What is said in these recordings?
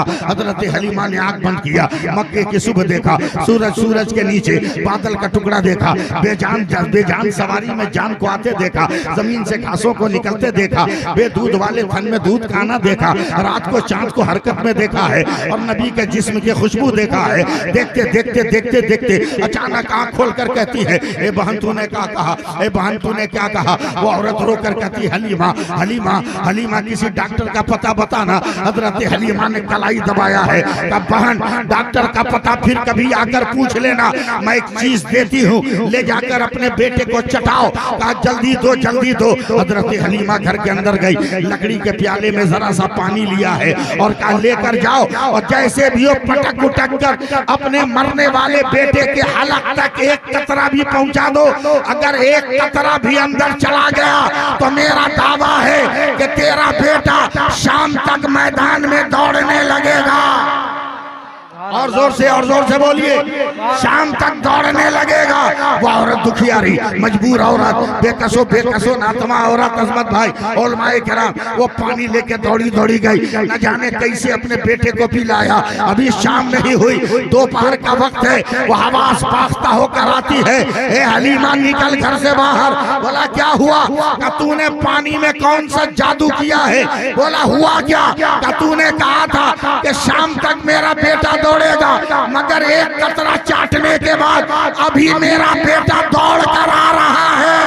देखा, हजरत हलीमा ने आंख बंद किया, मक्के की सुबह देखा, सूरज के नीचे बादल का टुकड़ा देखा, बेजान सवारी में जान को आते देखा, जमीन से घासों को निकलते देखा, बेदूध वाले थन में दूध का आना देखा, रात को चांद को हरकत में देखा है और नबी के जिस्म की खुशबू देखा है। देखते देखते देखते देखते अचानक आंख खोल कर कहती है, ए बहन तूने क्या कहा, ए बहन तूने क्या कहा। वो औरत रो कर कहती, हलीमा हलीमा हलीमा किसी डॉक्टर का पता बताना। हजरत हलीमा ने कलाई दबाया है, कहा बहन डॉक्टर का पता फिर कभी आकर पूछ लेना, मैं एक चीज देती हूँ, ले जाकर अपने बेटे को चटाओ। कहा जल्दी दो जल्दी दो। हजरत हलीमा घर के अंदर गई, लकड़ी के प्याले में जरा सा पानी लिया है और कहा लेकर जाओ और जैसे भी हो पटक उटक कर अपने मरने वाले बेटे के हलक तक एक कतरा भी पहुंचा दो। अगर एक कतरा भी अंदर चला गया तो मेरा दावा है कि तेरा बेटा शाम तक मैदान में दौड़ने लगेगा। और जोर से बोलिए, शाम तक दौड़ने लगेगा। वो औरत दुखियारी मजबूर औरत, बेकसो नातमा औरत, अजमत भाई उलमाए किराम, वो पानी लेके दौड़ी गई, न जाने कैसे अपने बेटे को पिलाया। अभी शाम नहीं हुई, दोपहर का वक्त है, वो हवास पाख्ता होकर आती है, ए हलीमा निकल घर से बाहर। बोला क्या हुआ? का तूने पानी में कौन सा जादू किया है? बोला हुआ क्या? का तूने कहा था कि शाम तक मेरा बेटा दौड़ेगा, मगर एक कतरा चाटने के बाद अभी मेरा बेटा दौड़ कर आ रहा है।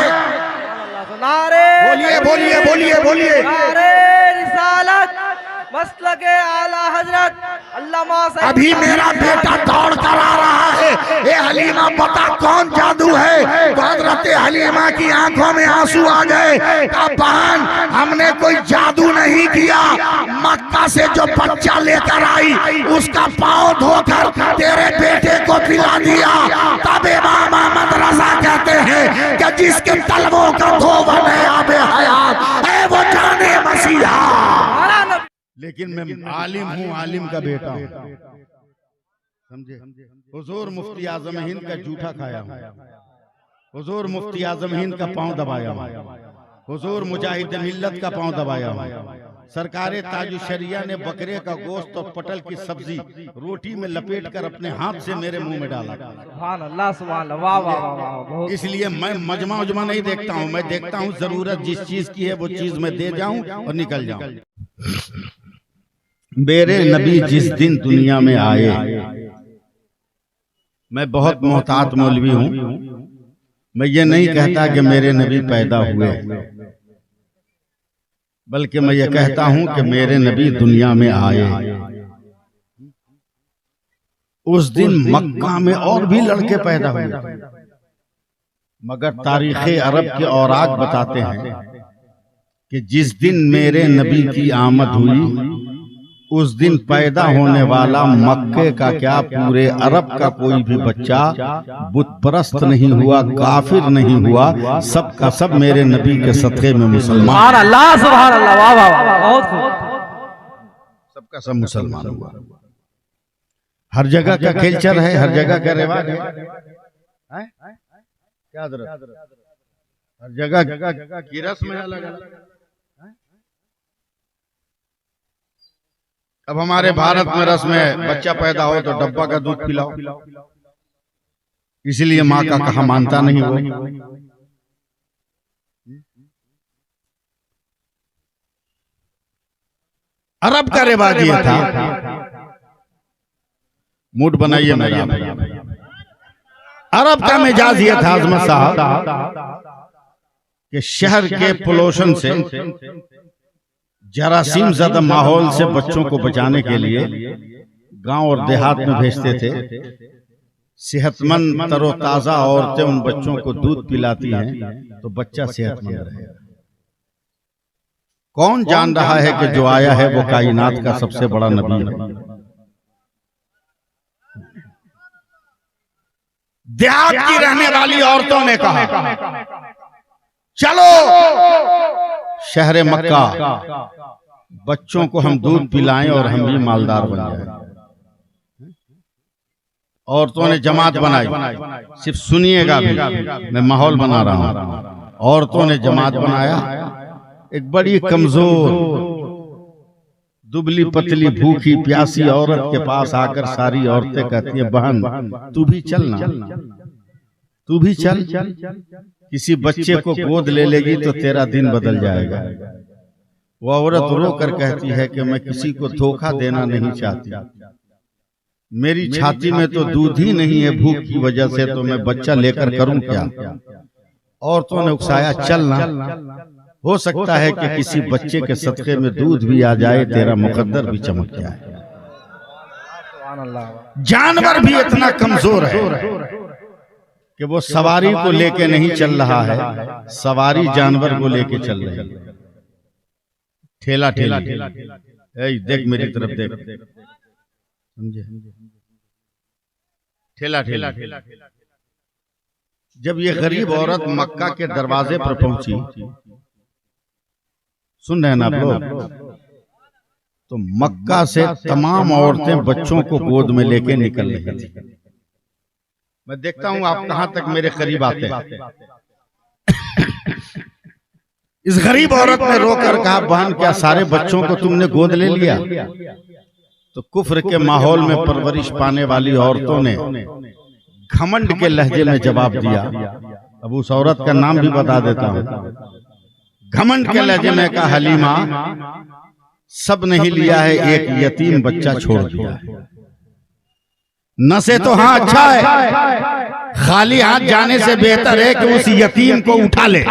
बोलिए बोलिए बोलिए बोलिए। मसलके आला हजरत अल्लामा अभी मेरा बेटा दौड़ कर आ रहा है। ए हलीमा बता कौन जादू है? तो हजरत हलीमा की आंखों में आंसू आ गए। कहा बहन हमने कोई जादू नहीं किया, मक्का से जो बच्चा लेकर आई उसका पाँव धोकर तेरे बेटे को पिला दिया। तब इमाम अहमद रजा कहते हैं कि जिसके तलवों का धोवन है आबे हयात है वो जाने मसीहा। लेकिन मैं आलिम हूँ, आलिम का बेटा हूँ, समझे? हुजूर मुफ्ती आजम हिंद का जूठा खाया हूँ, हुजूर मुफ्ती आजम हिंद का पांव दबाया हूँ, हुजूर मुजाहिद मिल्लत का पांव दबाया हूँ। सरकारे ताजु शरिया ने बकरे का गोश्त और पटल की सब्जी रोटी में लपेट कर अपने हाथ से मेरे मुंह में डाला। सुभान अल्लाह, वाह वाह वाह। इसलिए मैं मजमा उजमा नहीं देखता हूँ, मैं देखता हूँ जरूरत जिस चीज की है वो चीज मैं दे जाऊं और निकल जाऊं। मेरे नबी जिस दिन दुनिया में आए, मैं बहुत मोहतात मौलवी हूं, मैं ये नहीं कहता कि मेरे नबी पैदा हुए, बल्कि मैं ये कहता हूं कि मेरे नबी दुनिया में आए। उस दिन मक्का में और भी लड़के पैदा हुए, मगर तारीख़ अरब के औराक बताते हैं कि जिस दिन मेरे नबी की आमद हुई उस दिन पैदा होने वाला मक्के का क्या पूरे अरब का कोई भी बच्चा बुत परस्त नहीं हुआ, काफिर नहीं हुआ, सब का सब मेरे नबी के सदक़े में मुसलमान। अल्लाह सुभान अल्लाह, वाह वाह वाह, बहुत खूब। सबका सब मुसलमान हुआ। हर जगह का कल्चर है, हर जगह का रिवाज है, क्या हर जगह की रस्म है अलग अलग। अब हमारे भारत में रस्म है बच्चा पैदा हो तो डब्बा का दूध पिलाओ, इसलिए माँ का कहा मानता नहीं हो। अरब का रिवाज ये था, मूड बनाइए मेरा, अरब का मिजाज ये था अजमत साहब कि शहर के पोल्यूशन से, जरासीम ज़्यादा माहौल से बच्चों को बचाने के लिए गांव और देहात में भेजते थे। सेहतमंद तरोताजा औरतें उन बच्चों को दूध पिलाती हैं तो बच्चा सेहतमंद रहे। कौन जान रहा है कि जो आया है वो कायनात का सबसे बड़ा नबी है। देहात की रहने वाली औरतों ने कहा चलो शहर मक्का बच्चों को हम दूध पिलाएं और हम भी मालदार बन जाएं। औरतों ने जमात बनाई, सिर्फ सुनिएगा भी, मैं माहौल बना रहा हूं। औरतों ने जमात बनाया, एक बड़ी कमजोर दुबली पतली भूखी प्यासी औरत के पास आकर सारी औरतें कहती हैं, बहन तू भी चल ना, तू भी चल, किसी बच्चे को गोद ले लेगी तो तेरा दिन बदल जाएगा। वो औरत रो कर कहती है कि मैं किसी को धोखा देना नहीं चाहती, मेरी छाती में तो दूध ही नहीं है भूख की वजह से, तो मैं बच्चा लेकर करूं क्या। औरतों ने उकसाया, चलना, हो सकता है कि किसी बच्चे के सदके में दूध भी आ जाए, तेरा मुकद्दर भी चमक जाए। जानवर भी इतना कमजोर है कि वो सवारी को लेके नहीं चल रहा है, सवारी जानवर को लेके चल रही है। ठेला ठेला, देख मेरी तरफ देख, समझे, ठेला ठेला। जब ये गरीब औरत मक्का के दरवाजे पर पहुंची, सुन रहे हैं ना आप लोग, तो मक्का से तमाम औरतें बच्चों को गोद में लेके निकल रही थी। मैं देखता हूं आप कहां तक मेरे करीब आते हैं। इस गरीब औरत ने रोकर कहा, बहन क्या सारे बच्चों को तुमने गोद ले लिया। तो कुफ्र के माहौल में परवरिश पाने वाली औरतों ने घमंड के लहजे में जवाब दिया। अब उस औरत का नाम भी बता देता हूं। घमंड के लहजे में कहा, हलीमा सब नहीं लिया है, एक यतीम बच्चा छोड़ दिया है। न से तो हाँ अच्छा है, खाली हाथ जाने से बेहतर है कि उस यतीम को उठा ले।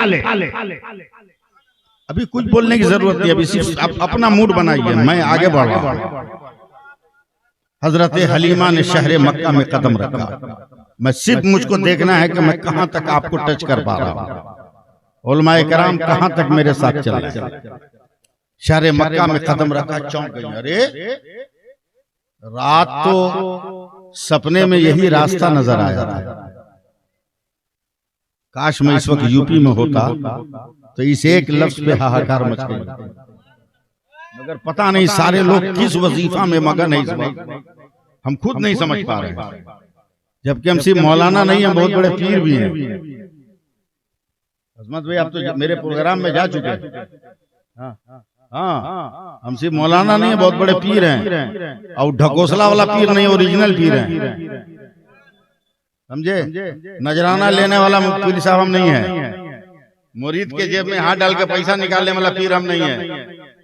अभी कुछ बोलने की जरूरत नहीं, अभी सिर्फ अपना मूड बनाइए, मैं आगे बढ़ रहा हूं। हजरत हलीमा ने शहर मक्का में कदम रखा। मैं सिर्फ मुझको देखना है कि मैं कहां तक आपको टच कर पा रहा हूं। उलमाए कराम कहां तक मेरे साथ चल रहे हैं। शहर मक्का में कदम रखा, चौंक गई, अरे रात तो सपने में यही रास्ता नजर आया था। काश मैं इस वक्त यूपी में होता तो इस एक लफ्ज पे हाहाकार मच गई, मगर पता नहीं सारे लोग किस वजीफा में मगन है इस वक्त, हम खुद नहीं समझ पा रहे। जबकि हम सिर्फ मौलाना नहीं है, बहुत बड़े पीर भी हैं। अजमत भाई आप तो मेरे प्रोग्राम में जा चुके हैं। हाँ, हम सिर्फ मौलाना नहीं है, बहुत बड़े पीर हैं, और ढकोसला वाला पीर नहीं, ओरिजिनल पीर हैं, समझे। नजराना लेने वाला पीर साहब हम नहीं है। मुरीद के जेब में हाथ डाल के पैसा निकालने वाला पीर हम नहीं है।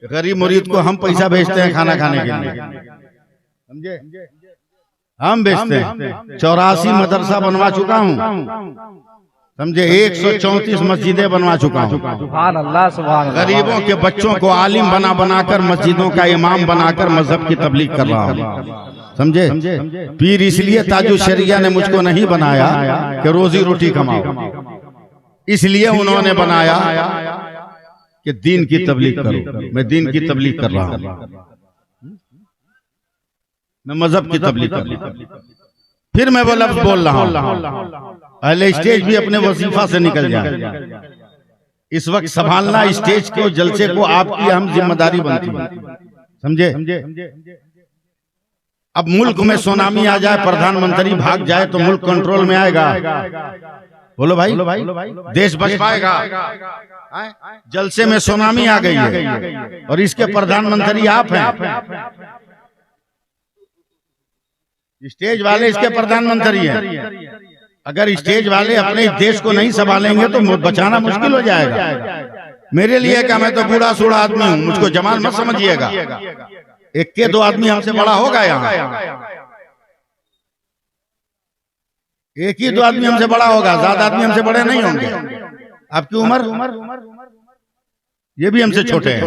गरीब मुरीद को हम पैसा भेजते हैं खाना खाने के लिए, समझे, हम भेजते हैं। 84 मदरसा बनवा चुका हूँ, समझे, 134 मस्जिदें बनवा चुका हूँ। सुभान अल्लाह, सुभान अल्लाह। गरीबों के बच्चों को आलिम बना बनाकर मस्जिदों का इमाम बनाकर मजहब की तबलीग कर रहा हूँ, समझे। पीर इसलिए ताजु शरिया ने मुझको नहीं बनाया कि रोजी रोटी कमाओ, इसलिए उन्होंने बनाया कि दीन की तबलीग करो। मैं दीन की तबलीग कर रहा हूँ, मैं मजहब की तबलीग कर रहा हूँ। फिर मैं वो लफ्ज बोल रहा हूँ, पहले स्टेज भी अपने वजीफा से निकल जाए। इस वक्त संभालना स्टेज को, जलसे को आपकी अहम जिम्मेदारी बनती है, समझे। अब मुल्क में सुनामी आ जाए, प्रधानमंत्री भाग जाए तो मुल्क कंट्रोल में आएगा? बोलो भाई, देश बच पाएगा? जलसे में सुनामी आ गई है और इसके प्रधानमंत्री आप हैं, स्टेज वाले इसके प्रधानमंत्री हैं। अगर स्टेज वाले अपने देश को नहीं संभालेंगे तो बचाना मुश्किल हो जाएगा। मेरे लिए क्या, मैं तो बूढ़ा सूढ़ा आदमी हूँ, मुझको जमाल मत समझिएगा। एक के दो आदमी हमसे बड़ा होगा यहाँ, एक ही दो आदमी हमसे बड़ा होगा, ज्यादा आदमी हमसे बड़े नहीं होंगे। आपकी उम्र, ये भी हमसे छोटे हैं।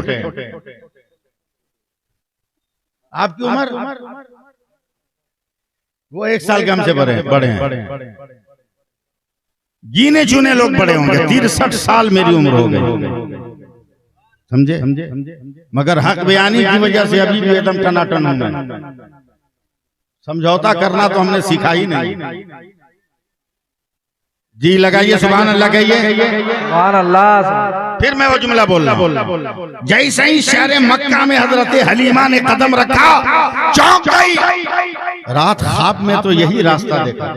आपकी उम्र, वो 1 साल के हमसे बड़े हैं। गिने चुने लोग बड़े होंगे। 63 साल मेरी उम्र हो गई, समझे। मगर हक बयानी की वजह से अभी भी एकदम टनाटन हूं मैं। समझौता करना तो हमने सीखा ही नहीं। जी लगाइए, सुभान अल्लाह कहिए, सुभान अल्लाह। फिर मैं वो जुमला बोल रहा हूं। जैसे ही शहर मक्का में हजरत हलीमा ने कदम रखा, चौंक गई। रात ख्वाब में तो यही रास्ता देखा,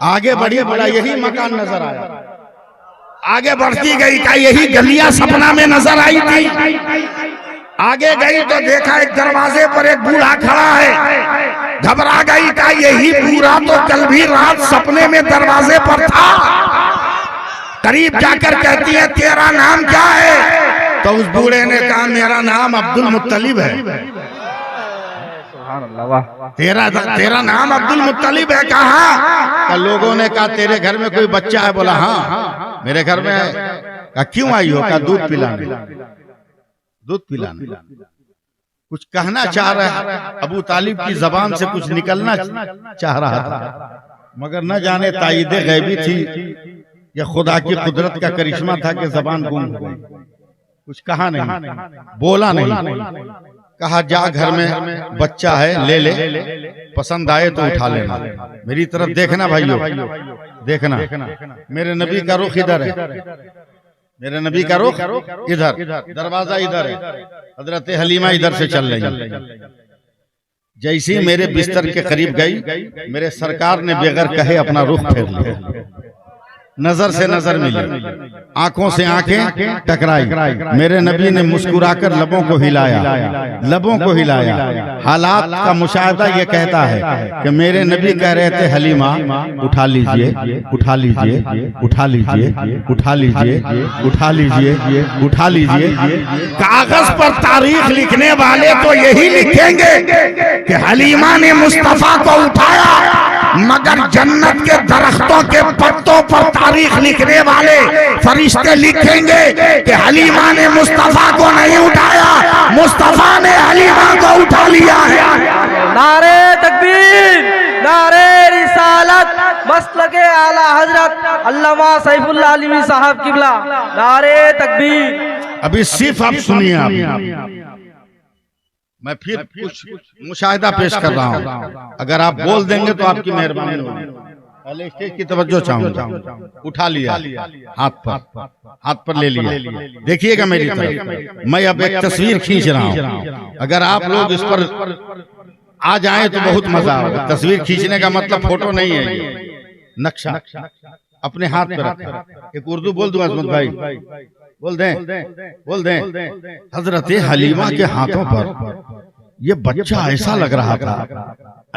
आगे बढ़ी, बड़ा यही मकान नजर आया। आगे बढ़ती गई, का यही गलियां सपना में नजर आई थी। आगे गई तो देखा एक दरवाजे पर एक बूढ़ा खड़ा है। घबरा गई, का यही बूढ़ा तो कल भी रात सपने में दरवाजे पर था। करीब जाकर कहती है तेरा नाम क्या है? तो उस बूढ़े ने कहा मेरा नाम अब्दुल मुत्तलिब है। तेरा नाम अब्दुल मुत्तलिब है? कहा? लोगों ने कहा तेरे घर में कोई बच्चा है? बोला हाँ मेरे घर में है। कहा क्यों आई हो? कहा दूध पिलाने। दूध पिलाने। कुछ कहना चाह रहा है, अबू तालिब की जबान से कुछ निकलना चाह रहा था, मगर न जाने ताईदे गैबी थी या खुदा की कुदरत का करिश्मा था कि जबान गुम हो गई। कुछ कहा नहीं, बोला नहीं। कहा जा घर में बच्चा है ले ले, पसंद आए तो उठा लेना। मेरी तरफ देखना भाइयों, देखना मेरे नबी का रुख इधर है, मेरे नबी का रुख इधर, दरवाजा इधर है, हजरत हलीमा इधर से चल रही है। जैसी मेरे बिस्तर के करीब गई, मेरे सरकार ने बेगर कहे अपना रुख फेर लिया। नजर से नजर मिली, आंखों से आंखें टकराई। मेरे नबी ने मुस्कुराकर लबों को हिलाया, लबों को हिलाया। हालात का मुशाहिदा ये कहता है कि मेरे नबी कह रहे थे हलीमा उठा लीजिए, उठा लीजिए, उठा लीजिए, उठा लीजिए, उठा लीजिए, उठा लीजिए। कागज पर तारीख लिखने वाले तो यही लिखेंगे कि हलीमा ने मुस्तफा को उठाया, मगर जन्नत के दरख्तों के पत्तों पर तारीख लिखने वाले फरिश्ते लिखेंगे कि हलीमा ने मुस्तफा को नहीं उठाया, मुस्तफा ने हलीमा को उठा लिया है। नारे तकबीर, नारे रिसालत, मसलके आला हजरत अल्लामा सैफुल्लाह अलीमी साहब किबला, नारे तकबीर। अभी सिर्फ आप सुनिए, आप मैं फिर कुछ मुशाहिदा पेश कर रहा हूँ। अगर आप बोल देंगे तो आपकी मेहरबानी होगी। पहले स्टेज की तवज्जो चाहूंगा। उठा लिया हाथ पर ले लिया। देखिएगा मेरी तरफ, मैं अब एक तस्वीर खींच रहा हूँ। अगर आप लोग इस पर आ जाएं तो बहुत मजा आएगा। तस्वीर खींचने का मतलब फोटो नहीं है, ये नक्शा अपने हाथ पर रखा। एक उर्दू बोल दूं अजमत भाई, बोल दें, बोल दें। हजरत हलीमा के हाथों पर ये बच्चा ऐसा लग रहा था,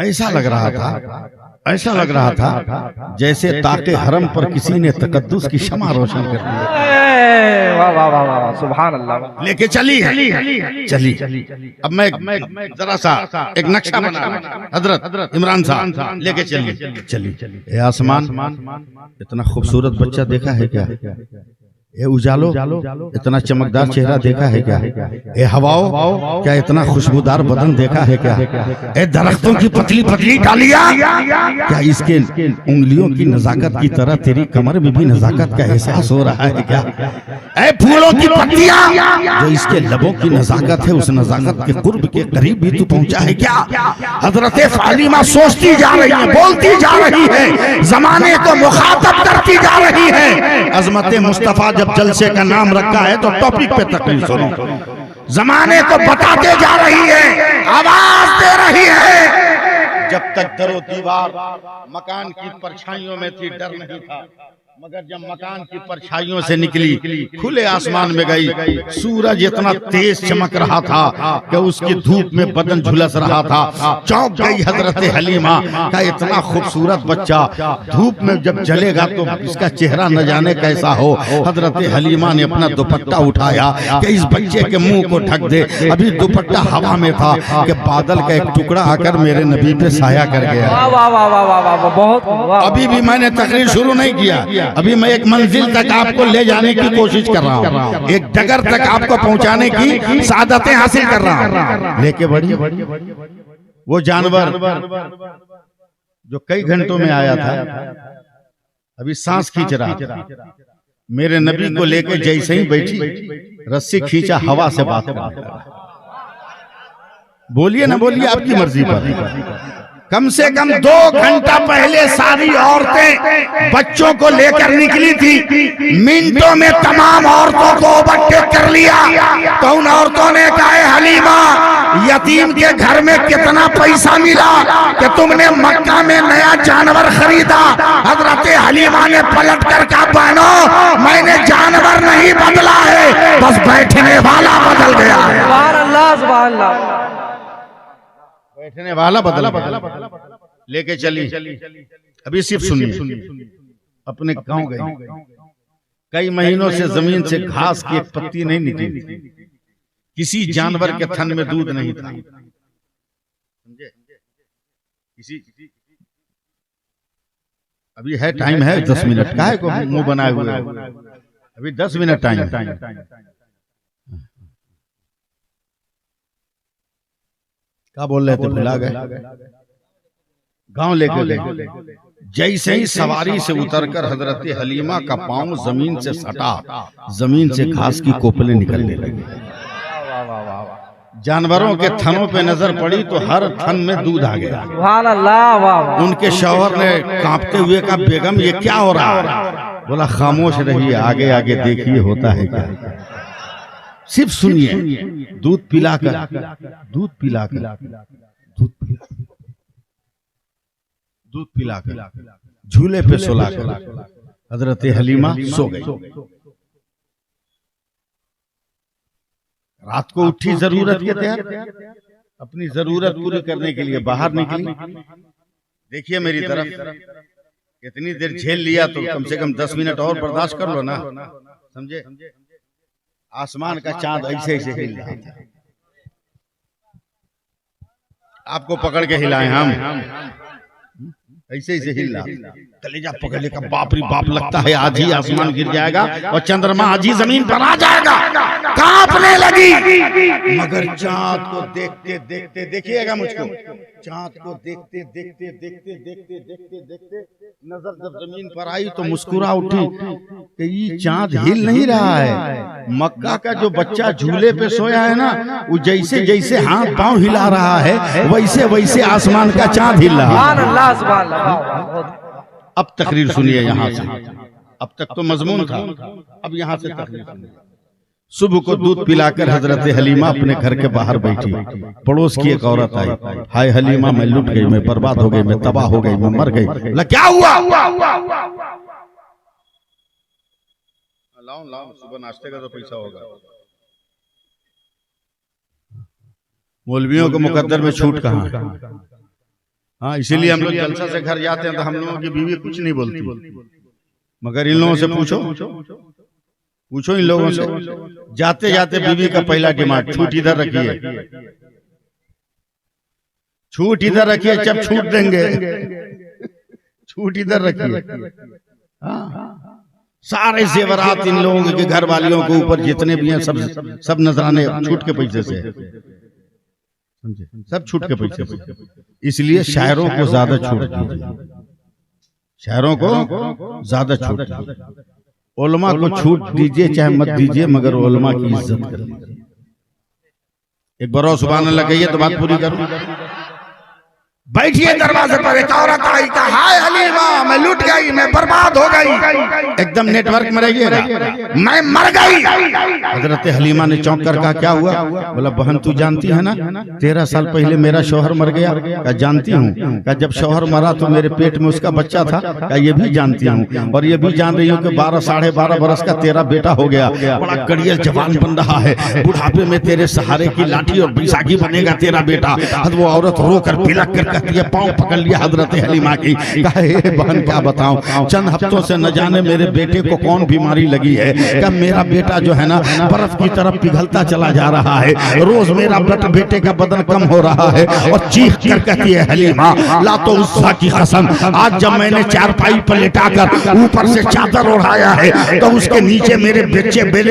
ऐसा लग रहा था, ऐसा लग रहा था जैसे ताके हरम पर किसी ने तकद्दुस की शमा रोशन कर दी। वाह वाह वाह वाह, सुभान अल्लाह। लेके चली अब मैं जरा सा एक नक्शा बना, हजरत इमरान साहब लेके चली। आसमान इतना खूबसूरत बच्चा देखा है क्या? ये उजालो इतना चमकदार चेहरा देखा है क्या? ये हवाओं क्या इतना खुशबूदार बदन देखा है क्या? ये दरख्तों की पतली पतली डालियां क्या इसके उंगलियों की नजाकत की तरह तेरी कमर में भी नजाकत का एहसास हो रहा है क्या? ए फूलों की पत्तियां जो इसके लबों की नजाकत है, उस नजाकत के कुर्ब के करीब भी तू पहुंचा है क्या? हजरत फातिमा सोचती जा रही है, बोलती जा रही है, जमाने को मुखातब करती जा रही है। अजमत मुस्तफा जब जलसे का नाम रखा है तो टॉपिक पे तकरीर सुनो। जमाने को बताते जा रही है, आवाज दे रही है। जब तक दरो दीवार मकान की परछाइयों में थी, डर नहीं था, मगर जब मकान की परछाइयों से निकली, खुले आसमान में गई, सूरज इतना तेज चमक रहा था कि उसकी धूप में बदन झुलस रहा था। चौंक गई हजरत हलीमा का इतना खूबसूरत बच्चा धूप में जब जलेगा तो इसका चेहरा न जाने कैसा हो। हजरत हलीमा ने अपना दुपट्टा उठाया कि इस बच्चे के मुंह को ढक दे। अभी दुपट्टा हवा में था कि बादल का एक टुकड़ा आकर मेरे नबी पे साया कर गया। वाह वाह वाह वाह वाह, बहुत। अभी भी मैंने तकरीर शुरू नहीं किया, अभी मैं एक मंजिल तक आपको ले जाने की कोशिश कर रहा हूँ, एक डगर तक आपको पहुंचाने की सादतें हासिल कर रहा हूँ। लेके बढ़िए वो जानवर जो कई घंटों में आया था, अभी सांस खींच रहा था, मेरे नबी को लेके जैसे ही बैठी, रस्सी खींचा, हवा से बात कर रहा। बोलिए ना बोलिए, आपकी मर्जी पर। कम से कम 2 घंटा पहले सारी औरतें बच्चों को लेकर निकली थी। मिनटों में तमाम औरतों को ओवरटेक कर लिया। तो उन औरतों ने कहा, हलीमा, यतीम के घर में कितना पैसा मिला कि तुमने मक्का में नया जानवर खरीदा? हजरत हलीमा ने पलट कर कहा, बहनों, मैंने जानवर नहीं बदला है, बस बैठने वाला बदल गया है। सुभान अल्लाह, सुभान अल्लाह। बैठने वाला बदला लेके चली। अभी सिर्फ सुनिए, अपने गांव गई, कई महीनों से जमीन से घास की एक पत्ती नहीं निकली थी, किसी जानवर के थन में दूध नहीं था, समझे? किसी अभी है टाइम है 10 मिनट का है को मुंह बनाए हुए, अभी 10 मिनट टाइम है। क्या बोल रहे थे, भुला गए। गांव लेकर गए, जैसे ही सवारी से उतरकर हजरत हलीमा का पांव जमीन से सटा, जमीन से घास की कोपलें निकलने लगी। जानवरों के थनों पे नजर पड़ी तो हर थन में दूध आ गया। सुभान अल्लाह, वाह वाह। उनके शौहर ने कांपते हुए कहा, बेगम ये क्या हो रहा है? बोला, खामोश रहिए, आगे आगे देखिए होता है क्या। सिर्फ सुनिए, दूध पिलाकर, दूध पिलाकर, दूध पिलाकर, झूले पे सुलाकर हजरत हलीमा सो गई। रात को उठी जरूरत के तहत, अपनी जरूरत पूरी करने के लिए बाहर निकली। देखिए मेरी तरफ, इतनी देर झेल लिया तो कम से कम 10 मिनट और बर्दाश्त कर लो ना, समझे? आसमान का चांद ऐसे ऐसे हिल रहा था, आपको पकड़ के हिलाए हम, ऐसे ऐसे हिल रहा। कलेजा पकड़ लेकर बाप रे बाप, लगता है आज ही आसमान गिर जाएगा और चंद्रमा आज ही जमीन पर आ जाएगा। कांपने लगी, मगर चांद को देखते देखते, देखिएगा मुझको, चांद को देखते देखते देखते देखते देखते देखते नजर जब जमीन पर आई तो मुस्कुरा उठी कि ये चांद हिल नहीं रहा है। मक्का का जो बच्चा झूले पे सोया है ना, वो जैसे जैसे हाथ पांव हिला रहा है, वैसे वैसे आसमान का चांद हिल रहा है। सुभान अल्लाह, सुभान अल्लाह। अब तकरीर सुनिए यहाँ से, अब तक तो मजमून था, अब यहाँ से तकरीर सुनिए। सुबह को दूध पिलाकर हजरत हलीमा अपने घर के बाहर बैठी। पड़ोस की एक औरत आई, हाय हलीमा, मैं लुट गई, मैं बर्बाद हो गई, मैं तबाह हो गई, मैं मर गई। क्या हुआ? लाओ लाओ, सुबह नाश्ते का तो पैसा होगा। मौलवियों को मुकद्दर में छूट कहाँ है? हाँ, इसीलिए हम लोग जलसा से घर जाते हैं तो हम लोगों की बीवी कुछ नहीं बोलती, मगर इन लोगों से पूछो, पूछो इन लोगों से, जाते जाते बीवी का पहला डिमांड, छूट इधर रखिए, छूट इधर रखिए, जब छूट देंगे छूट इधर रखिए। सारे जेवरात इन लोगों के घर वालियों के ऊपर जितने भी हैं सब नजराने छूट के पैसे से, सब छूट के पैसे से। इसलिए शायरों को ज्यादा छूट दीजिए, शायरों को ज्यादा छूट दीजिए, उलमा को छूट दीजिए चाहे मत दीजिए, मगर उलमा की इज्जत कर लीजिए। एक बार सुभान अल्लाह कहिए तो बात पूरी करूं। बैठिए दरवाजे पर, एक औरत आई, कहा, हाय हलीमा, मैं लुट गई, मैं बर्बाद हो गई। एकदम नेटवर्क में रहिएगा, मैं मर गई। हजरत हलीमा ने चौंक कर कहा, क्या हुआ? बोला, बहन तू जानती है ना, 13 साल पहले मेरा शौहर मर गया। कहा, जानती हूँ। कहा, जब शौहर मरा तो मेरे पेट में उसका बच्चा था। कहा, ये भी जानती हूँ, और ये भी जान रही हूँ कि 12 साढ़े 12 बरस का तेरा बेटा हो गया, बड़ा कड़ियल जवान बन रहा है, बुढ़ापे में तेरे सहारे की लाठी और बैसाखी बनेगा तेरा बेटा। वो औरत रो कर पिलक कर कहती है, पांव पकड़ लिया हजरत हलीमा की। कहा, बहन क्या बताऊं, चंद हफ्तों से न जाने मेरे बेटे को कौन बीमारी लगी है। क्या मेरा बेटा जो है ना, बर्फ की तरफ पिघलता चला जा रहा है, रोज मेरा बेटे का बदन कम हो रहा है। और चीख कर कहती है हलीमा, ला तो उस्सा की कसम, आज जब मैंने चारपाई पर लेटाकर ऊपर से चादर ओढ़ाया है तो उसके नीचे मेरे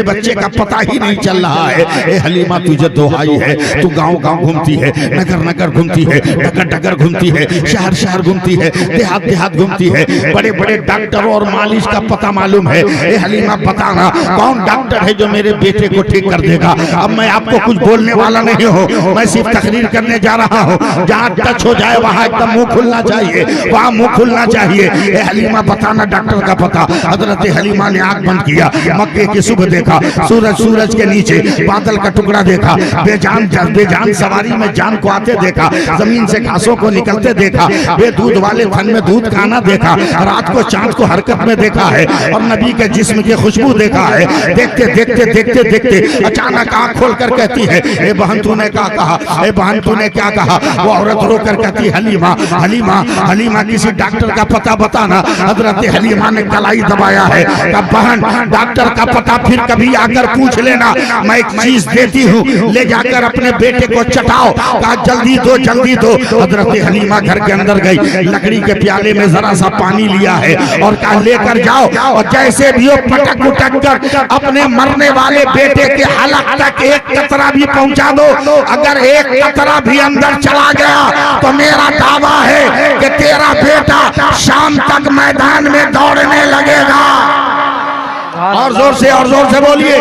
बच्चे का पता ही नहीं चल रहा है। ए हलीमा, तुझे दोहाई है, तू गाँव गाँव घूमती है, नगर नगर घूमती है, डगर डगर नगर घूमती है, शहर शहर घूमती है, देहात देहात घूमती है, बड़े बड़े डॉक्टरों और मालिश का पता मालूम है। ए हलीमा बताना कौन डॉक्टर है जो मेरे बेटे को ठीक कर देगा। अब मैं आपको कुछ बोलने वाला नहीं हूँ, मैं सिर्फ तकरीर करने जा रहा हूँ। जहाँ टच हो जाए वहाँ एकदम मुंह खुलना चाहिए, वहाँ मुंह खुलना चाहिए। ए हलीमा बताना डॉक्टर का पता। हजरत हलीमा ने आंख बंद किया, मक्के की सुबह देखा, सूरज के नीचे बादल का टुकड़ा देखा, बेजान सवारी में जान को आते देखा, जमीन से घासों को निकलते देखा, बे दूध वाले थन में दूध खाना देखा, रात को चांद को हरकत में देखा है और नबी के जिस्म की खुशबू देखा है। देखते देखते देखते देखते अचानक आंख खोल कर कहती है, ए बहन तूने क्या कहा, ए बहन तूने क्या कहा। वो औरत रो कर कहती, हलीमा हलीमा हलीमा किसी डॉक्टर का पता बताना। हजरत हलीमा ने कलाई दबाया है, कब बहन डॉक्टर का पता फिर कभी आकर पूछ लेना, मैं एक चीज देती हूँ, ले जाकर अपने बेटे को चटाओ। कहा जल्दी दो जल्दी दो। हजरत हलीमा घर के अंदर गई, लकड़ी के प्याले में जरा सा पानी लिया है और कहा लेकर जाओ और जैसे भी हो पटक उटक कर अपने मरने वाले बेटे के हलक तक एक कतरा भी पहुंचा दो। अगर एक कतरा भी अंदर चला गया तो मेरा दावा है कि तेरा बेटा शाम तक मैदान में दौड़ने लगेगा। और जोर से बोलिए,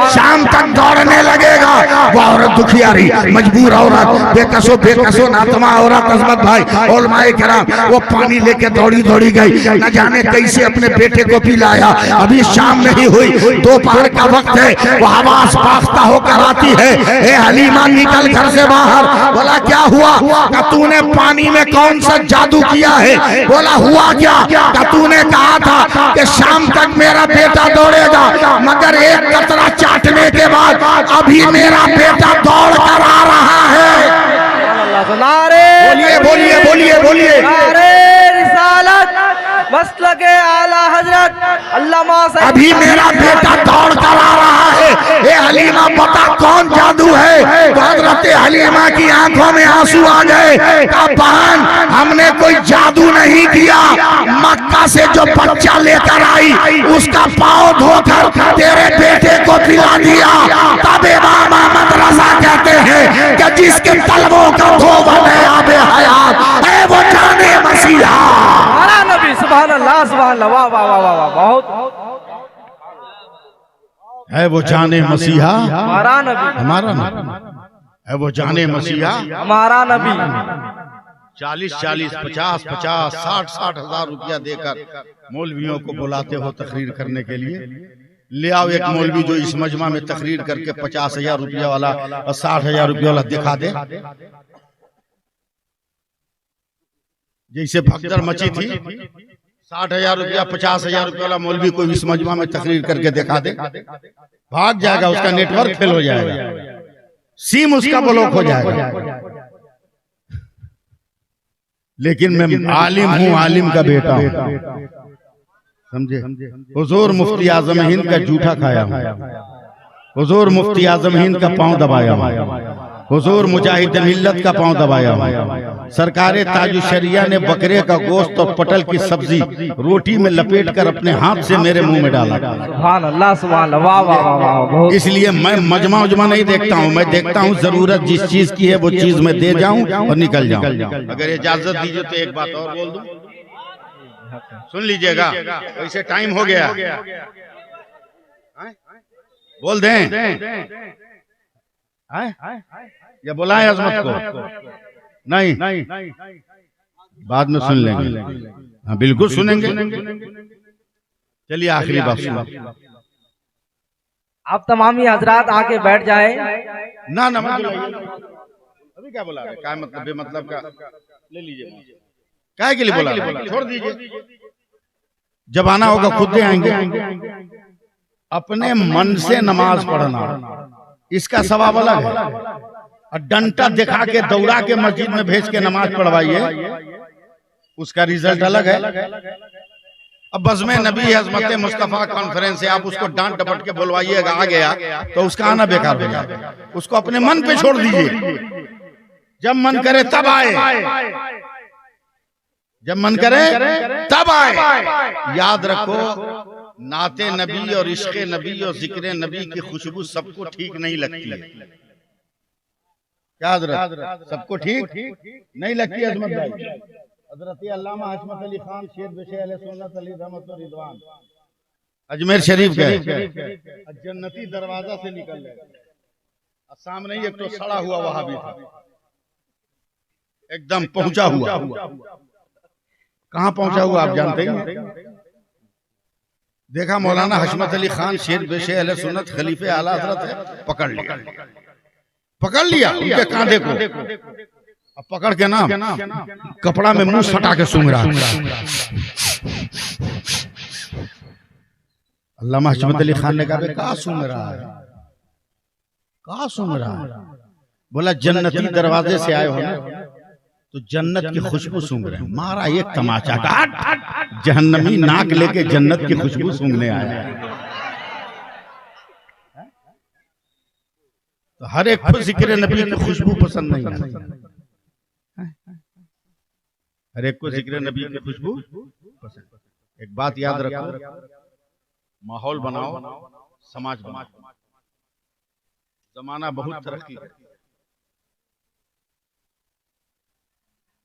शाम तक दौड़ने लगेगा। वो औरत दुखियारी मजबूर औरत, बेकसो नातमा औरत, अजमत भाई उलमाए किराम, वो पानी लेके दौड़ी गई, न जाने कैसे अपने बेटे को पिलाया। अभी शाम नहीं हुई, दोपहर का वक्त है, वो आवाज पाख्ता होकर आती है, ए हलीमा निकल घर से बाहर। बोला क्या हुआ? का तूने पानी में कौन सा जादू किया है? बोला हुआ क्या? का तूने कहा था कि शाम तक मेरा बेटा दौड़ेगा, मगर एक कतरा चाटने के बाद अभी मेरा बेटा दौड़ कर आ रहा है। बोलिए मसलके आला हजरत अल्लामा साहब, अभी मेरा बेटा दौड़ कर आ रहा है। ए हलीमा बता कौन जादू है? तो हजरत हलीमा की आंखों में आंसू आ गए। कहा बहन हमने कोई जादू नहीं किया, मक्का से जो बच्चा लेकर आई उसका पाँव धोकर तेरे बेटे को पिला दिया। तब इमाम अहमद रजा कहते हैं कि जिसके तलबों का धोबन है आबे हयात है वो जाने मसीहा। सुभान अल्लाह, सुभान अल्लाह, वाह वाह वाह वाह, बहुत है वो जाने मसीहा हमारा नबी, हमारा नबी है वो जाने मसीहा हमारा नबी। 40 50 60 हजार रुपया देकर मौलवियों को बुलाते हो तकरीर करने के लिए। ले आओ एक मौलवी जो इस मजमा में तकरीर करके 50,000 रुपया वाला और 60,000 रुपया वाला दिखा दे। जैसे भगदड़ मची थी, 60,000 रुपया 50,000 रुपया वाला मौलवी को इस मजमा में तकरीर करके दिखा दे, भाग जाएगा, उसका नेटवर्क फेल हो जाएगा, सिम उसका ब्लॉक हो जाएगा। लेकिन मैं आलिम हूँ, आलिम का बेटा हूँ, समझे। हुजूर मुफ्ती आजम हिंद का जूठा खाया हूँ, हुजूर मुफ्ती आजम हिंद का पांव दबाया हूँ, हुजूर मुजाहिद मिल्लत का पांव दबाया हूँ। सरकारे ताजु शरिया ने बकरे का गोश्त और पटल की सब्जी रोटी में लपेट कर अपने हाथ से मेरे मुंह में डाला। सुभान अल्लाह, सुभान अल्लाह, वाह वाह वाह वाह। इसलिए मैं मजमा उजमा नहीं देखता हूँ, मैं देखता हूँ जरूरत जिस चीज की है वो चीज मैं दे जाऊं और निकल जाऊं। अगर इजाजत दीजिए तो एक बात और बोल दूं, सुन लीजिएगा, वैसे टाइम हो गया, बोल दें या बुलाएं अजमत को? नहीं, बाद में सुन लेंगे। हाँ बिल्कुल सुनेंगे। चलिए आखिरी बात सुनो। आप तमामी हजरात आके बैठ जाए। ना अभी क्या बोला? क्या मतलब बेमतलब का ले लीजिए, क्या के लिए बोला? छोड़ दीजिए, जब आना होगा खुद आएंगे। अपने मन से नमाज पढ़ना इसका सवाब अलग है, और डंटा दिखा के दौड़ा के मस्जिद में भेज के नमाज पढ़वाइए उसका रिजल्ट अलग है। अब बज़्म नबी अज़मत मुस्तफ़ा कॉन्फ्रेंस से आप उसको डांट डपट के बुलवाइएगा, आ गया तो उसका आना बेकार हो जाएगा। उसको अपने मन पे छोड़ दीजिए, जब मन करे तब आए, जब मन करे तब आए। याद रखो, नाते नबी और इश्क़े नबी और जिक्र नबी की खुशबू सबको ठीक नहीं लगती है। क्या हजरत, सबको ठीक नहीं लगती अजमत भाई? हजरत अल्लामा हशमत अली खान शेर बेशे अहले सुन्नत अली रहमत व रिदवान अजमेर शरीफ गए, जन्नती दरवाजा से निकल गए। सामने ही एक तो सड़ा हुआ वहां भी था, एकदम पहुंचा हुआ। कहां पहुंचा हुआ आप जानते हैं? देखा मौलाना हशमत अली खान शेर बेशे अहले सुन्नत खलीफे आला हजरत है, पकड़ लिया उनके कांधे को। अब पकड़ के ना कपड़ा में मुंह सटा के सूंघ रहा। अल्लामा हशमत अली खान ने कहा कहा सूंघ रहा है, कहा सूंघ रहा है? बोला जन्नती दरवाजे से आए हो ना, तो जन्नत की खुशबू सूंघ रहे हैं। मारा एक तमाचा का, जहन्नमी नाक लेके जन्नत की खुशबू सूंघने आया है। तो हर एक को जिक्र नबी की खुशबू पसंद नहीं है, हर एक को जिक्र नबी की खुशबू पसंद। एक बात याद रखो, माहौल बनाओ, समाज बनाओ। जमाना बहुत तरक्की है,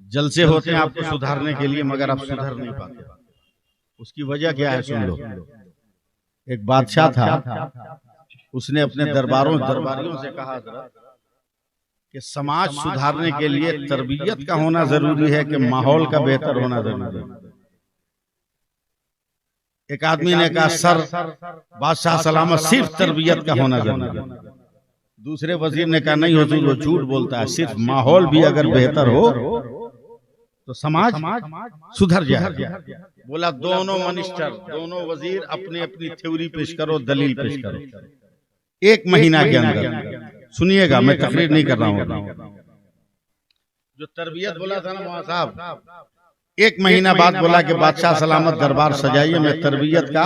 जलसे होते हैं आपको सुधारने के लिए, मगर आप सुधर नहीं पाते। उसकी वजह क्या है सुन लो। एक बादशाह था, उसने अपने दरबारियों से कहा कि समाज सुधारने के लिए तरबियत का होना जरूरी है कि माहौल का बेहतर होना जरूरी है। एक आदमी ने कहा सर बादशाह सलामत, सिर्फ तरबियत का होना जरूरी है। दूसरे वजीर ने कहा नहीं हुजूर, वो झूठ बोलता है, सिर्फ माहौल भी अगर बेहतर हो तो समाज सुधर जाए। बोला दोनों मिनिस्टर, दोनों वजीर अपनी अपनी थ्योरी पेश करो, दलील पेश करो। एक महीना के अंदर, सुनिएगा मैं तकरीर नहीं कर रहा हूँ, जो तरबियत बोला था ना वहां साहब, एक महीना बाद बोला कि बादशाह सलामत दरबार सजाइए, मैं तरबियत का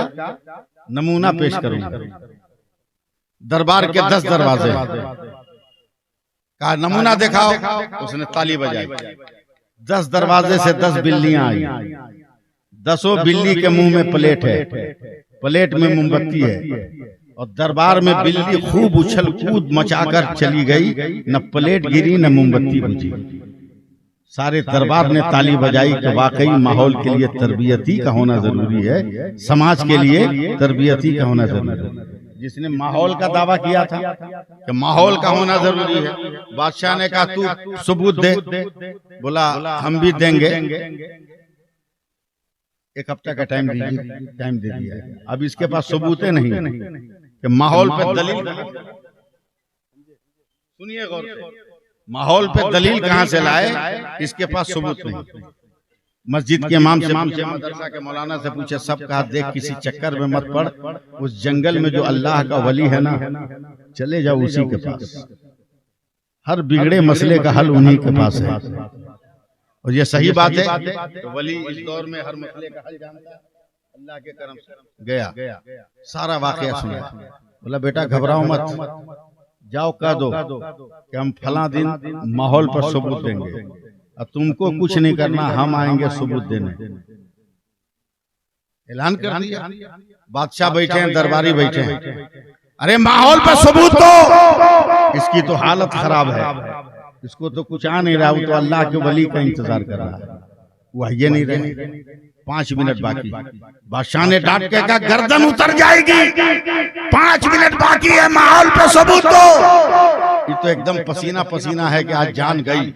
नमूना पेश करूंगा। दरबार के 10 दरवाजे, कहा नमूना दिखाओ, उसने ताली बजाई। 10 दरवाजे से 10 बिल्लियां आई, 10 बिल्ली के मुंह में प्लेट है, प्लेट में मोमबत्ती है, और दरबार में बिल्ली खूब उछल कूद मचाकर चली गई, न प्लेट गिरी न मोमबत्ती बुझी। सारे दरबार ने ताली बजाई कि वाकई माहौल के लिए तरबियती का होना जरूरी है, समाज के लिए तरबियती का होना जरूरी है। जिसने माहौल का दावा किया था कि माहौल का होना जरूरी है, बादशाह ने कहा तू सबूत दे। बोला हम भी देंगे, एक हफ्ता का टाइम दे दिया है। अब इसके पास सबूत नहीं कि माहौल पे दलील, सुनिए गौर से, माहौल पे दलील कहां से लाए, इसके पास सबूत नहीं। मस्जिद के इमाम से पूछे, मदरसा के मौलाना से पूछे, सब कहा देख किसी चक्कर में मत पड़, उस जंगल में जो अल्लाह का वली है ना, चले जाओ उसी के पास, हर बिगड़े मसले का हल उन्हीं के पास है। और ये सही बात है, तो वली इस दौर में हर मसले का हल जानता है, अल्लाह के करम से गया, सारा वाकया सुना। बोला बेटा घबराओ मत, जाओ कह दो कि हम फला दिन माहौल पर सबूत देंगे, अब तुमको कुछ नहीं करना, हम आएंगे सबूत देने। ऐलान कर दिया। बादशाह बैठे हैं, दरबारी बैठे हैं, अरे माहौल पर सबूत दो। इसकी तो हालत खराब है, इसको तो कुछ आ नहीं रहा, वो तो अल्लाह के वली का इंतजार कर रहा है, वो ये नहीं रहे। 5 मिनट बाकी, बादशाह ने डांट के कहा गर्दन उतर जाएगी, 5 मिनट बाकी है, माहौल पे सबूत दो। ये तो एकदम पसीना पसीना है कि आज जान गई,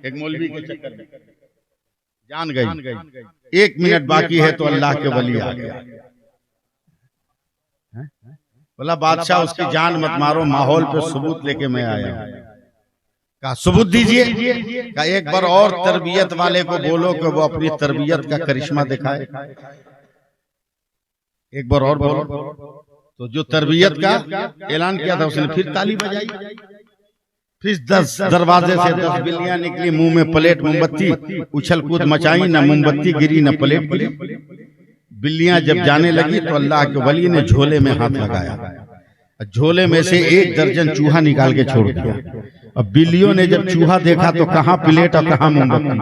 एक मौलवी के चक्कर में जान गई। 1 मिनट बाकी है तो अल्लाह के वली आ गया। बोला बादशाह उसकी जान मत मारो, माहौल पे सबूत लेके मैं आया हूं। कहा सबूत दीजिए। कहा एक बार और तरबियत वाले को बोलो कि वो अपनी तरबियत का करिश्मा दिखाए, एक बार और बोलो। तो जो तरबियत का ऐलान किया था उसने फिर ताली बजाई, फिर 10 दरवाजे से 10 बिल्लियां निकली, मुंह में प्लेट मोमबत्ती, उछल कूद मचाई, न मोमबत्ती गिरी न प्लेट गिरी। बिल्लियां जब जाने लगी तो अल्लाह के वली ने झोले में हाथ लगाया, झोले में से 1 दर्जन चूहा निकाल के छोड़ दिया। अब बिल्लियों ने जब चूहा देखा तो कहां प्लेट और कहां मोमबत्ती।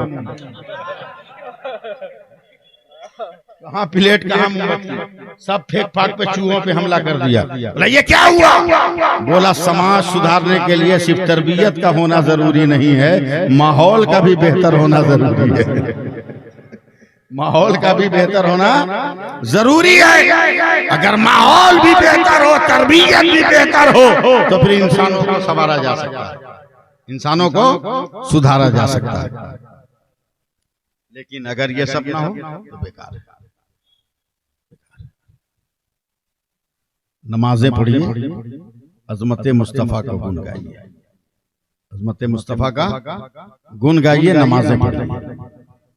कहाँ प्लेट कहाँ मोमबत्ती, सब फेंक फाक पे चूहों पे हमला कर दिया। बोला ये क्या हुआ? बोला समाज सुधारने के लिए सिर्फ तरबियत का होना जरूरी नहीं है, माहौल का भी बेहतर होना जरूरी है। माहौल का भी बेहतर होना जरूरी है। अगर माहौल भी बेहतर हो, तरबियत भी बेहतर हो, तो फिर इंसानों को संवारा जा सकता है, इंसानों को सुधारा जा सकता है। लेकिन अगर ये सब ना हो तो बेकार है। नमाजें पढ़िए, अजमत मुस्तफा का गुण गाइए, अजमत मुस्तफा का गुण गाइए, नमाजें पढ़िए।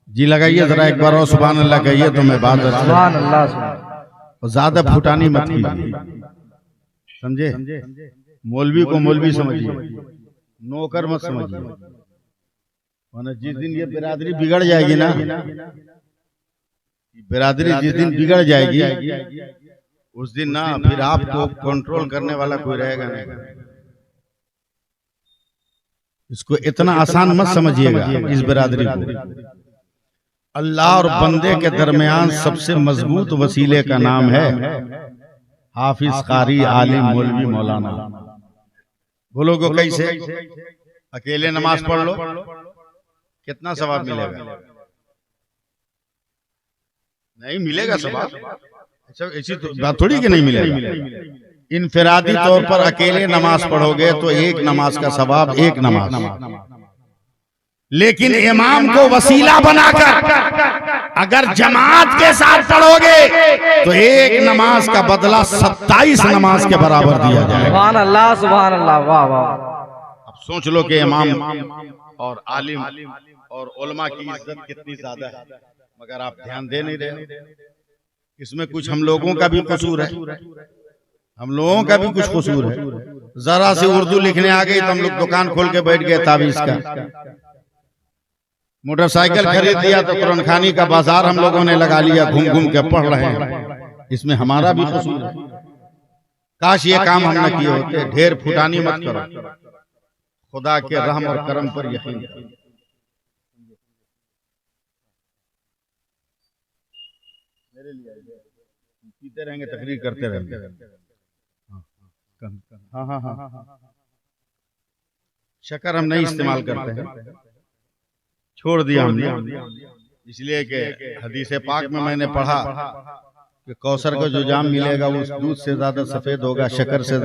जी लगाइए जरा एक बार और सुभान अल्लाह कहिए तो मैं बात सुभान अल्लाह। ज्यादा फुटानी मत कीजिए, समझे? मौलवी को मौलवी समझिए, नौकर मत समझिए, वरना जिस दिन ये बिरादरी बिगड़ जाएगी ना, बिरादरी जिस दिन बिगड़ जाएगी उस दिन ना फिर आपको कंट्रोल करने वाला कोई रहेगा नहीं। इसको इतना आसान मत समझिएगा। इस बिरादरी को अल्लाह और बंदे के दरमियान सबसे मजबूत वसीले का नाम है हाफिज, कारी, आलिम, मौलवी, मौलाना। बोलोगे कैसे? अकेले नमाज पढ़ लो, कितना सवाब मिलेगा? नहीं मिलेगा सवाब। अच्छा ऐसी तो बात थोड़ी कि नहीं मिलेगा। इनफरादी तौर पर अकेले नमाज पढ़ोगे तो एक नमाज का सवाब एक नमाज, लेकिन इमाम को वसीला बनाकर अगर जमात के साथ पढ़ोगे तो एक नमाज का बदला 27 नमाज के बराबर दिया जाएगा। सुभान अल्लाह, सुभान अल्लाह, वाह वाह। अब सोच लो कि इमाम और आलिम और उलमा की इज्जत कितनी ज्यादा है, मगर आप ध्यान दे नहीं रहे। इसमें कुछ हम लोगों का भी कसूर है, हम लोगों का भी कुछ कसूर है। जरा से उर्दू लिखने आ गई तो हम लोग दुकान खोल के बैठ गए ताबीज का। मोटरसाइकिल खरीद दिया तो कुरान खानी का बाजार हम लोगों ने लगा लिया, घूम घूम के पढ़ रहे हैं। इसमें हमारा भी कसूर है। काश ये काम हम न किए होते। ढेर फुटानी मत करो, खुदा के रहम और करम पर यकीन करो। मेरे लिए पीते रहेंगे, तकरीर करते रहेंगे। हाँ हाँ हाँ, शक्कर हम नहीं इस्तेमाल करते हैं, छोड़ दिया हमने, इसलिए कि हदीस पाक में मैंने पढ़ा कि कौसर का जो जाम मिलेगा वो दूध से ज्यादा सफेद होगा, शक्कर से,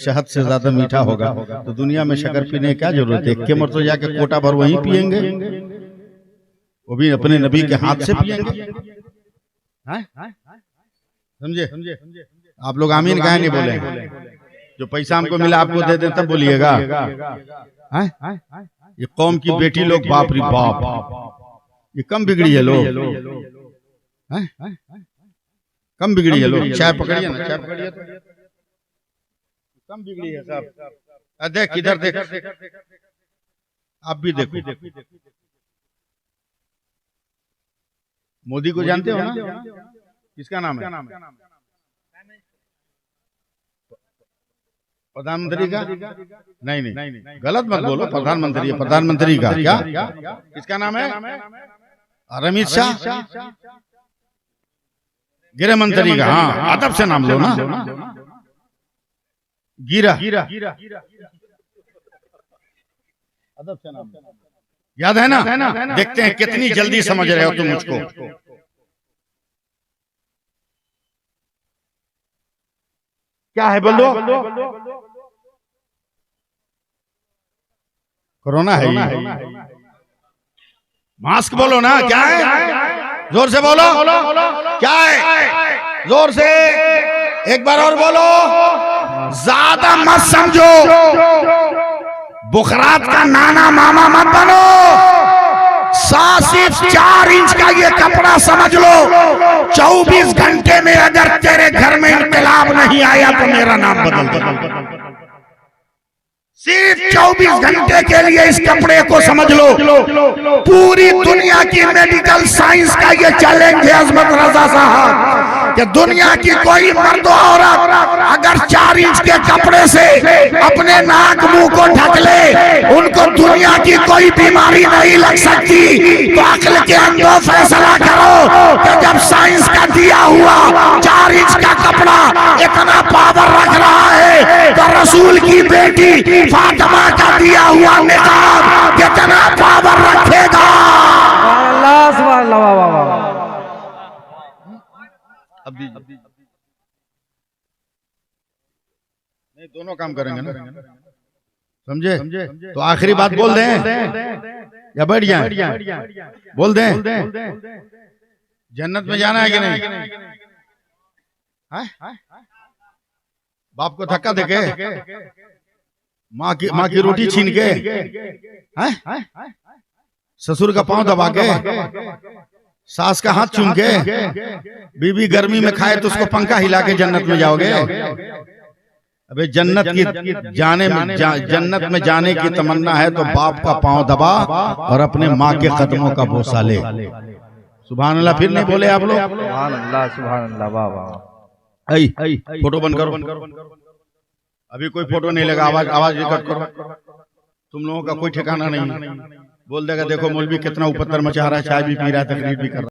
शहद से ज्यादा मीठा होगा। तो दुनिया में शक्कर पीने की क्या जरूरत है? के मर तो जाके कोटा भर वहीं पियेंगे, वो भी अपने नबी के हाथ से पियेंगे। समझे? आप लोग आमीन काहे नहीं बोले? जो पैसा हमको मिला आपको दे दे तब बोलिएगा। ये कौम की बेटी लोग, बाप रे बाप, ये कम बिगड़ी है लोग, कम बिगड़ी है लोग। चाय पकड़िए ना, चाय पकड़िए तो कम बिगड़ी है साहब। देख इधर देख, आप भी देखो। मोदी को जानते हो ना? किसका नाम है? प्रधानमंत्री का? नहीं, गलत मत बोलो। प्रधानमंत्री है, प्रधानमंत्री का क्या? किसका नाम है? अमित शाह, गृह मंत्री का। हाँ, अदब से नाम लो ना। गिरा, अदब से नाम याद है ना? देखते हैं कितनी जल्दी समझ रहे हो तुम मुझको। क्या है बोलो? कोरोना है ये। मास्क बोलो ना, क्या है? जोर से बोलो, क्या है? जोर से एक बार और बोलो। ज्यादा मत समझो, बुखरात का नाना मामा मत बनो। सिर्फ 4 इंच का ये कपड़ा समझ लो। 24 घंटे में अगर तेरे घर में इंकलाब नहीं आया तो मेरा नाम बदल दो। सिर्फ 24 घंटे के लिए इस कपड़े को समझ लो। पूरी दुनिया की मेडिकल साइंस का ये चैलेंज है अजमत रजा साहब। कि दुनिया की कोई मर्द औरत अगर 4 इंच के कपड़े से अपने नाक मुंह को ढक ले, उनको दुनिया की कोई बीमारी नहीं लग सकती। तो अक्ल के अंदर फैसला करो कि जब साइंस का दिया हुआ 4 इंच का कपड़ा इतना पावर रख रहा है, तो रसूल की बेटी फातिमा का दिया हुआ निकाब कितना पावर रखेगा। सुभान अल्लाह, वाह वाह वाह। अब नहीं, दोनों काम करेंगे ना, समझे? तो आखिरी बात बोल दें या बैठ जाए? बोल दें, जन्नत में जाना है कि नहीं? बाप को धक्का देके, माँ की रोटी छीन के, ससुर का पांव दबा के, सास का हाथ चूम के, बीवी गर्मी में खाए तो उसको पंखा हिला के जन्नत में जाओगे? अबे जन्नत में जाने की तमन्ना है तो बाप का पांव दबा और अपने माँ के कदमों का बोसा ले। सुभान अल्लाह। फिर नहीं बोले आप लोग? सुभान अल्लाह, सुभान अल्लाह, वाह वाह। आई फोटो बंद करो, अभी कोई फोटो नहीं लगा, आवाज रिकॉर्ड करो। तुम लोगों का कोई ठिकाना नहीं, बोल देगा देखो मौलवी कितना उपद्रव मचा रहा है, चाय भी पी रहा है, तकरीर भी कर रहा है।